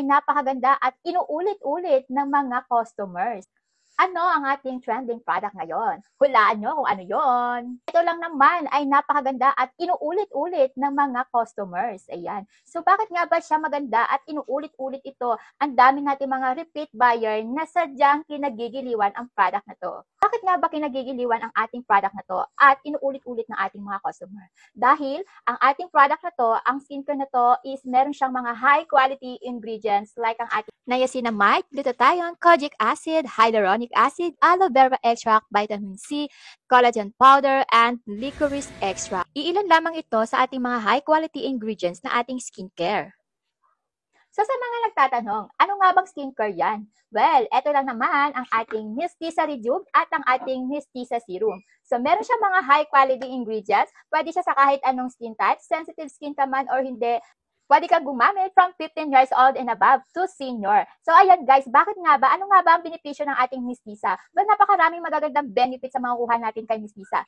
napakaganda at inuulit-ulit ng mga customers. Ano ang ating trending product ngayon? Hulaan nyo kung ano yon. Ito lang naman ay napakaganda at inuulit-ulit ng mga customers. Ayan. So bakit nga ba siya maganda at inuulit-ulit ito? Ang dami natin mga repeat buyer na sadyang kinagigiliwan ang product na to. Bakit nga ba kinagigiliwan ang ating product na to at inuulit-ulit ng ating mga customer? Dahil ang ating product na to, ang skincare na to is meron siyang mga high quality ingredients like ang ating niacinamide, glutathione, kojic acid, hyaluronic acid, aloe vera extract, vitamin C, collagen powder, and licorice extract. Iilan lamang ito sa ating mga high quality ingredients na ating skincare. So sa mga nagtatanong, ano nga bang skincare yan? Well, eto lang naman ang ating Mistisa Rejuve at ang ating Mistisa Serum. So meron siya mga high quality ingredients, pwede siya sa kahit anong skin type, sensitive skin ka man or hindi. Pwede kang gumamit from 15 years old and above to senior. So ayan guys, bakit nga ba? Ano nga ba ang benepisyo ng ating Mistisa? Well, napakaraming magagandang benefits sa makukuha natin kay Mistisa.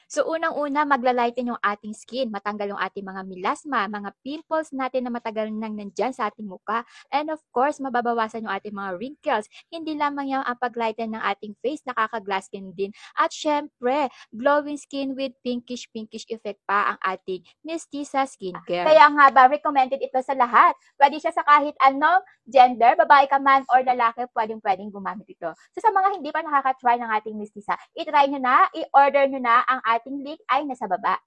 So unang-una, maglalighten yung ating skin, matanggal yung ating mga melasma, mga pimples natin na matagal nang nandyan sa ating muka, and of course, mababawasan yung ating mga wrinkles. Hindi lamang yung ang paglighten ng ating face, nakaka-glass skin din. At syempre, glowing skin with pinkish effect pa ang ating Mistisa Skincare. Kaya nga ba, recommended ito sa lahat. Pwede siya sa kahit anong gender, babae ka man or lalaki, pwedeng gumamit ito. So sa mga hindi pa nakaka-try ng ating Mistisa, i-try nyo na, i-order nyo na, ang ating link ay nasa baba.